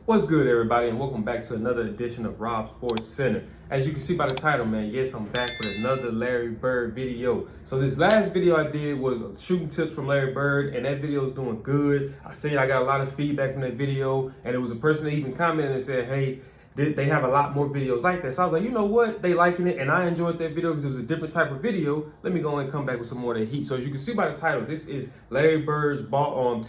What's good, everybody, and welcome back to another edition of Rob Sports Center. As you can see by the title, man, yes, I'm back with another Larry Bird video. So this last video I did was shooting tips from Larry Bird, and that video is doing good. I got a lot of feedback from that video, and it was a person that even commented and said, hey, they have a lot more videos like that. So I was like, you know what? They liking it, and I enjoyed that video because it was a different type of video. Let me go and come back with some more of that heat. So as you can see by the title, this is Larry Bird's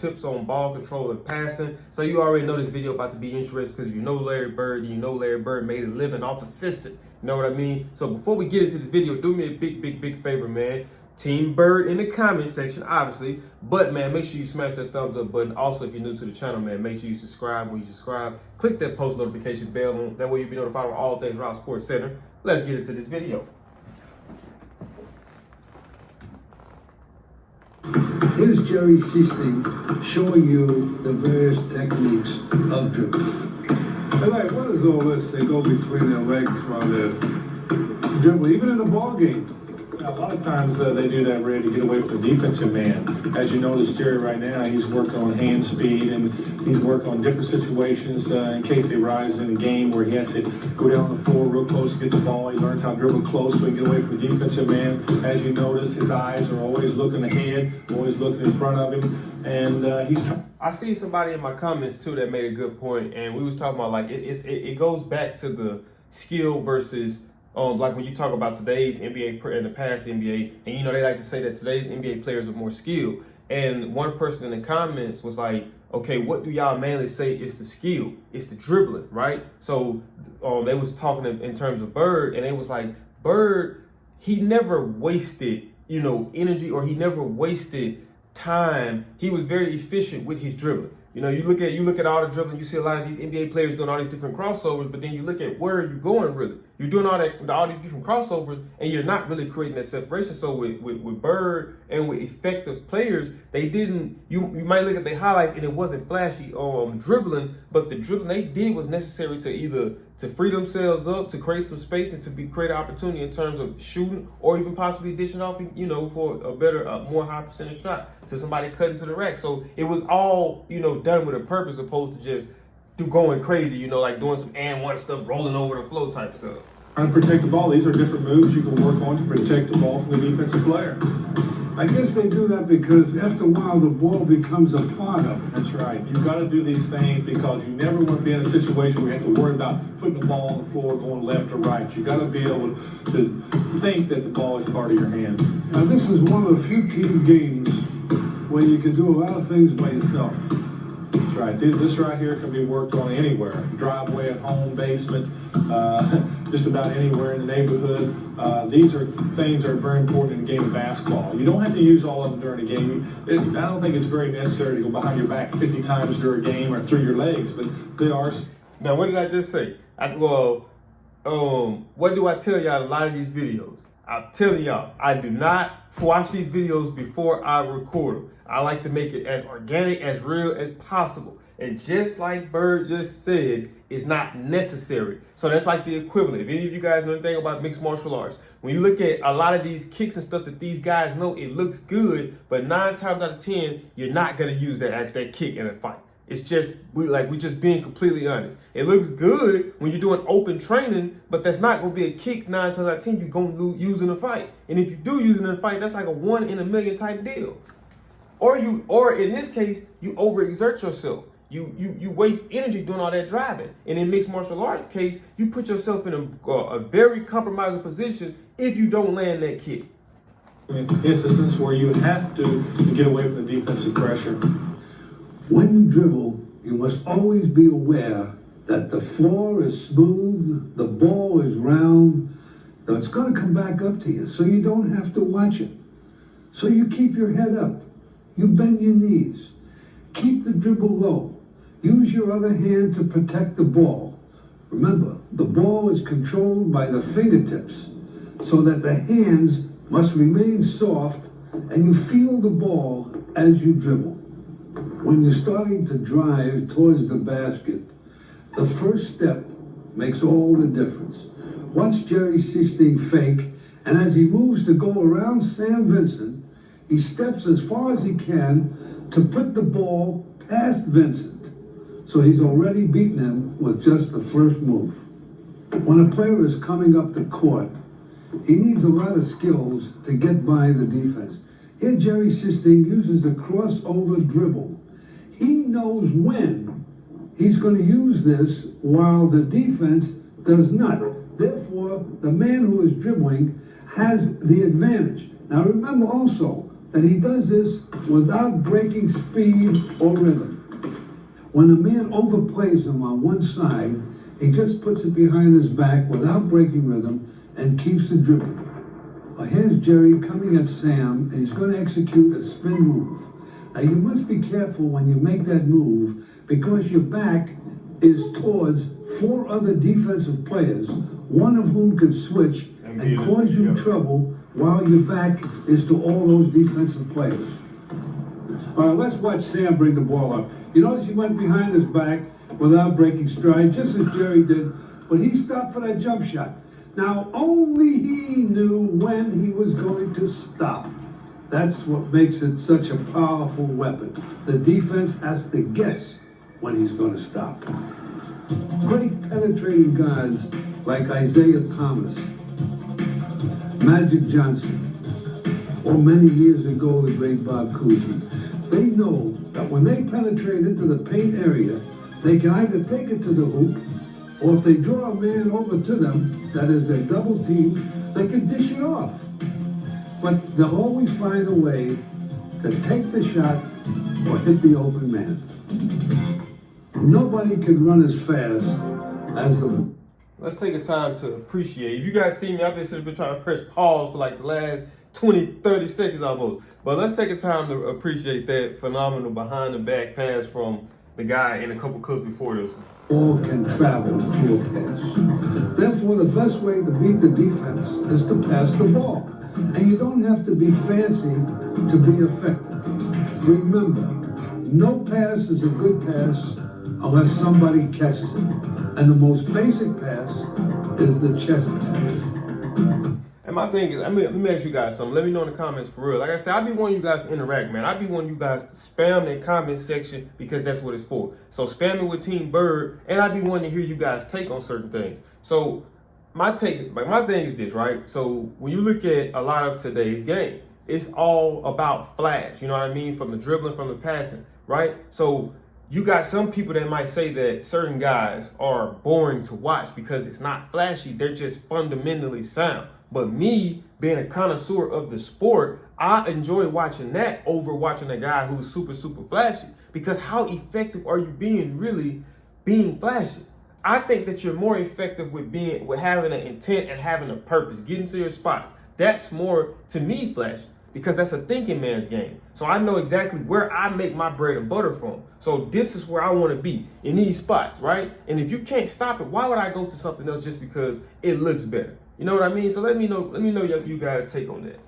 tips on ball control and passing. So you already know this video about to be interesting because if you know Larry Bird, you know Larry Bird made a living off assistant. You know what I mean? So before we get into this video, do me a big favor, man. Team Bird in the comment section, obviously. But, man, make sure you smash that thumbs up button. Also, if you're new to the channel, man, make sure you subscribe. When you subscribe, click that post notification bell on. That way you'll be notified of all things Rob Sports Center. Let's get into this video. Here's Jerry Seasting showing you the various techniques of dribbling. Hey, like, what is all this? They go between their legs while they're dribbling, even in a ball game. A lot of times they do that, Ray, to get away from the defensive man. As you notice, Jerry, right now, he's working on hand speed and he's working on different situations in case they rise in a game where he has to go down the floor real close to get the ball. He learns how to dribble close so he can get away from the defensive man. As you notice, his eyes are always looking ahead, always looking in front of him, and he's trying. I see somebody in my comments, too, that made a good point, and we was talking about, like, it goes back to the skill versus like when you talk about today's NBA and the past NBA, and you know, they like to say that today's NBA players are more skilled. And one person in the comments was like, okay, what do y'all mainly say is the skill? It's the dribbling, right? So they was talking in terms of Bird, and it was like, Bird, he never wasted, you know, energy, or he never wasted time. He was very efficient with his dribbling. You know, you look at all the dribbling, you see a lot of these NBA players doing all these different crossovers, but then you look at where are you going really? You're doing all these different crossovers, and you're not really creating that separation. So with Bird and with effective players, they didn't. You might look at their highlights and it wasn't flashy dribbling, but the dribbling they did was necessary to either to free themselves up, to create some space, and to create an opportunity in terms of shooting, or even possibly dishing off, you know, for a better, more high percentage shot to somebody cutting to the rack. So it was all, you know, done with a purpose, opposed to just going crazy, you know, like doing some and one stuff, rolling over the flow type stuff. Trying to protect the ball. These are different moves you can work on to protect the ball from the defensive player. I guess they do that because after a while the ball becomes a part of it. That's right. You've got to do these things because you never want to be in a situation where you have to worry about putting the ball on the floor, going left or right. You've got to be able to think that the ball is part of your hand. Now, this is one of the few team games where you can do a lot of things by yourself. That's right. This right here can be worked on anywhere. Driveway, at home, basement, just about anywhere in the neighborhood. These are things that are very important in the game of basketball. You don't have to use all of them during a game. I don't think it's very necessary to go behind your back 50 times during a game or through your legs, but they are. Now, what did I just say? What do I tell y'all in a lot of these videos? I'm telling y'all, I do not watch these videos before I record them. I like to make it as organic, as real as possible. And just like Bird just said, it's not necessary. So that's like the equivalent. If any of you guys know anything about mixed martial arts, when you look at a lot of these kicks and stuff that these guys know, it looks good, but 9 times out of 10, you're not gonna use that kick in a fight. It's just, we just being completely honest. It looks good when you're doing open training, but that's not going to be a kick 9 times out of 10 you're going to use in a fight. And if you do use it in a fight, that's like a 1 in a million type deal. Or in this case, you overexert yourself. You waste energy doing all that driving. And in mixed martial arts case, you put yourself in a very compromising position if you don't land that kick. In instances where you have to get away from the defensive pressure. When you dribble, you must always be aware that the floor is smooth, the ball is round, that it's going to come back up to you, so you don't have to watch it. So you keep your head up, you bend your knees, keep the dribble low, use your other hand to protect the ball. Remember, the ball is controlled by the fingertips, so that the hands must remain soft and you feel the ball as you dribble. When you're starting to drive towards the basket, the first step makes all the difference. Watch Jerry Seasting fake, and as he moves to go around Sam Vincent, he steps as far as he can to put the ball past Vincent. So he's already beaten him with just the first move. When a player is coming up the court, he needs a lot of skills to get by the defense. Here, Jerry Sisting uses the crossover dribble. He knows when he's going to use this while the defense does not. Therefore, the man who is dribbling has the advantage. Now remember also that he does this without breaking speed or rhythm. When a man overplays him on one side, he just puts it behind his back without breaking rhythm and keeps the dribbling. Well, here's Jerry coming at Sam, and he's going to execute a spin move. Now you must be careful when you make that move because your back is towards 4 other defensive players, one of whom could switch and cause you trouble while your back is to all those defensive players. All right, let's watch Sam bring the ball up. You notice he went behind his back without breaking stride, just as Jerry did, but he stopped for that jump shot. Now, only he knew when he was going to stop. That's what makes it such a powerful weapon. The defense has to guess when he's going to stop. Great penetrating guards like Isaiah Thomas, Magic Johnson, or many years ago the great Bob Cousy. They know that when they penetrate into the paint area, they can either take it to the hoop, or if they draw a man over to them, that is their double team, they can dish it off. But they'll always find a way to take the shot or hit the open man. Nobody can run as fast as the... Let's take a time to appreciate. If you guys see me, I've been trying to press pause for like the last 20, 30 seconds almost. But let's take a time to appreciate that phenomenal behind the back pass from the guy in a couple clips before this one. Ball can travel through a pass. Therefore, the best way to beat the defense is to pass the ball. And you don't have to be fancy to be effective. Remember, no pass is a good pass unless somebody catches it. And the most basic pass is the chest pass. And my thing is, let me ask you guys something. Let me know in the comments for real. Like I said, I be wanting you guys to interact, man. I be wanting you guys to spam that comment section because that's what it's for. So spam it with Team Bird, and I be wanting to hear you guys take on certain things. So my thing is this, right? So when you look at a lot of today's game, it's all about flash. You know what I mean? From the dribbling, from the passing, right? So you got some people that might say that certain guys are boring to watch because it's not flashy. They're just fundamentally sound. But me, being a connoisseur of the sport, I enjoy watching that over watching a guy who's super, super flashy. Because how effective are you being flashy? I think that you're more effective with having an intent and having a purpose, getting to your spots. That's more, to me, flashy. Because that's a thinking man's game. So I know exactly where I make my bread and butter from. So this is where I want to be, in these spots, right? And if you can't stop it, why would I go to something else just because it looks better? You know what I mean? So let me know you guys take on that.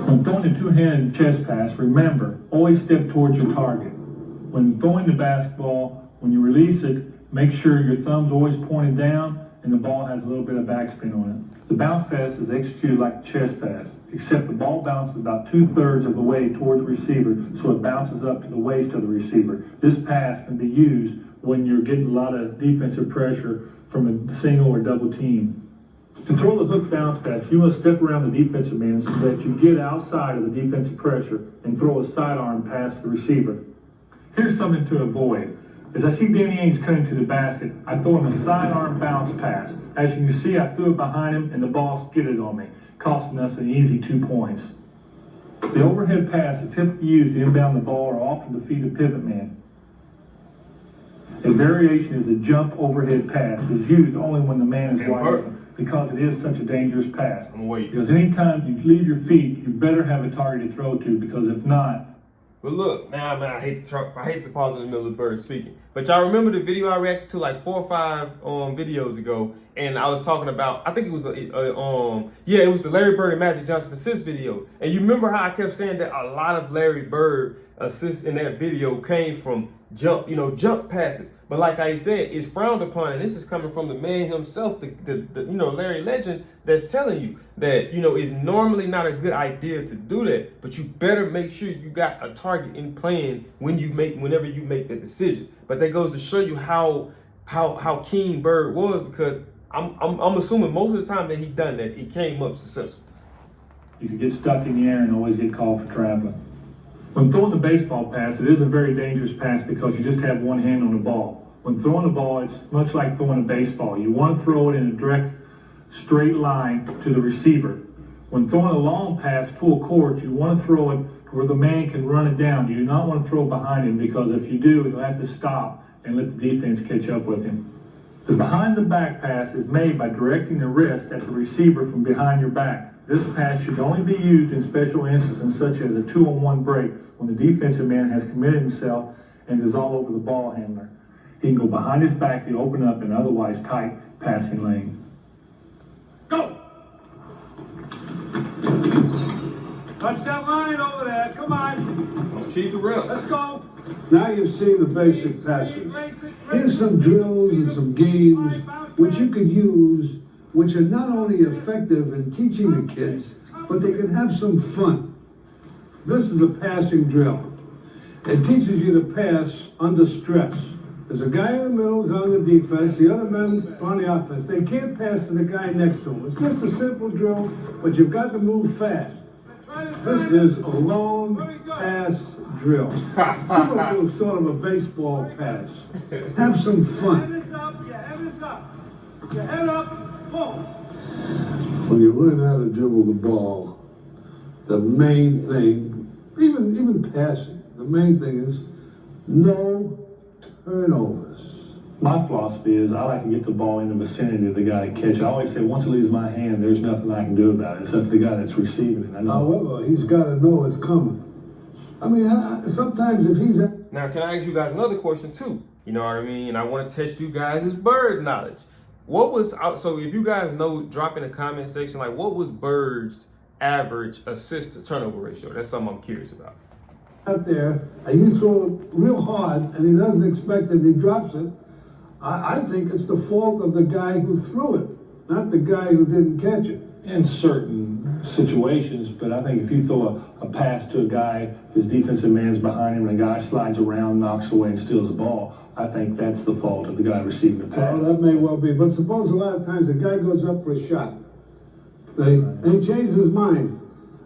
When throwing a two-handed chest pass, remember, always step towards your target. When throwing the basketball, when you release it, make sure your thumb's always pointed down and the ball has a little bit of backspin on it. The bounce pass is executed like a chest pass, except the ball bounces about 2/3 of the way towards the receiver, so it bounces up to the waist of the receiver. This pass can be used when you're getting a lot of defensive pressure from a single or double team. To throw the hook bounce pass, you must step around the defensive man so that you get outside of the defensive pressure and throw a sidearm pass to the receiver. Here's something to avoid. As I see Danny Ainge cutting to the basket, I throw him a sidearm bounce pass. As you can see, I threw it behind him and the ball skidded on me, costing us an easy 2 points. The overhead pass is typically used to inbound the ball or often defeat a pivot man. A variation is the jump overhead pass. It's used only when the man is wide open because it is such a dangerous pass. Because anytime you leave your feet, you better have a target to throw to, because if not. But look, man, I hate to pause in the middle of Bird speaking. But y'all remember the video I reacted to like 4 or 5 videos ago, and I was talking about, I think it was it was the Larry Bird and Magic Johnson assist video. And you remember how I kept saying that a lot of Larry Bird assists in that video came from jump passes. But like I said, it's frowned upon, and this is coming from the man himself, the Larry Legend, that's telling you that it's normally not a good idea to do that, but you better make sure you got a target in plan whenever you make that decision. But that goes to show you how keen Bird was, because I'm assuming most of the time that he done that, it came up successful. You could get stuck in the air and always get called for traveling. When throwing the baseball pass, it is a very dangerous pass because you just have one hand on the ball. When throwing the ball, it's much like throwing a baseball. You want to throw it in a direct, straight line to the receiver. When throwing a long pass full court, you want to throw it where the man can run it down. You do not want to throw it behind him, because if you do, he'll have to stop and let the defense catch up with him. The behind the back pass is made by directing the wrist at the receiver from behind your back. This pass should only be used in special instances such as a 2-on-1 break, when the defensive man has committed himself and is all over the ball handler. He can go behind his back to open up an otherwise tight passing lane. Go! Touch that line over there. Come on. Achieve the rep. Let's go. Now you've seen the basic passes. Here's some drills and some games which you could use, which are not only effective in teaching the kids, but they can have some fun. This is a passing drill. It teaches you to pass under stress. There's a guy in the middle who's on the defense, the other men on the offense. They can't pass to the guy next to him. It's just a simple drill, but you've got to move fast. This is a long pass drill. Similar to sort of a baseball pass. Have some fun. Head is up, your head is up. Your head up, pull. When you learn how to dribble the ball, the main thing, even passing, the main thing is no turnovers. My philosophy is I like to get the ball in the vicinity of the guy to catch. I always say once it leaves my hand, there's nothing I can do about it. It's up to the guy that's receiving it. I know. However, he's got to know it's coming. I mean, sometimes if he's... Now, can I ask you guys another question too? You know what I mean? I want to test you guys' Bird knowledge. So if you guys know, drop in the comment section, like, what was Bird's average assist to turnover ratio? That's something I'm curious about. Out there, and you throw it real hard, and he doesn't expect it, and he drops it. I think it's the fault of the guy who threw it, not the guy who didn't catch it. In certain situations, but I think if you throw a pass to a guy, if his defensive man's behind him and a guy slides around, knocks away, and steals the ball, I think that's the fault of the guy receiving the pass. Well, that may well be, but suppose a lot of times the guy goes up for a shot, and he changes his mind.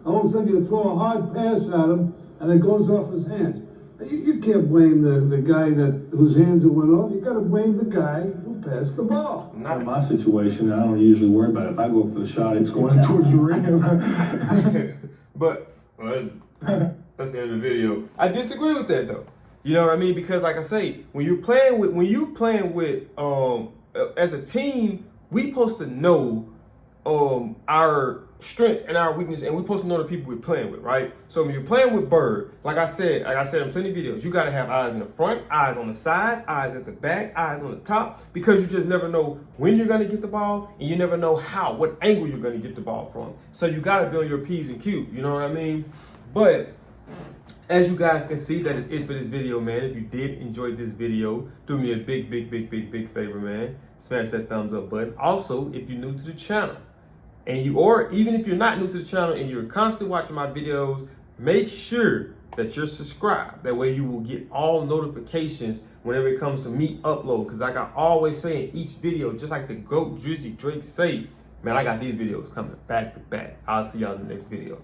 All of a sudden you throw a hard pass at him, and it goes off his hands. You can't blame the guy whose hands it went off. You got to blame the guy who passed the ball. Not in my situation. I don't usually worry about it. If I go for the shot, it's going towards the ring. But that's the end of the video. I disagree with that though. You know what I mean? Because like I say, when you're playing with as a team, we supposed to know our strengths and our weakness, and we're supposed to know the people we're playing with, right? So when you're playing with Bird, like I said in plenty of videos, you got to have eyes in the front, eyes on the sides, eyes at the back, eyes on the top, because you just never know when you're going to get the ball, and you never know what angle you're going to get the ball from. So you got to be on your P's and Q's, you know what I mean? But as you guys can see, that is it for this video, man. If you did enjoy this video, do me a big favor, man. Smash that thumbs up button. Also, if you're new to the channel, or even if you're not new to the channel and you're constantly watching my videos, make sure that you're subscribed. That way you will get all notifications whenever it comes to me upload. Because like I always say in each video, just like the GOAT Drizzy Drake say, man, I got these videos coming back to back. I'll see y'all in the next video.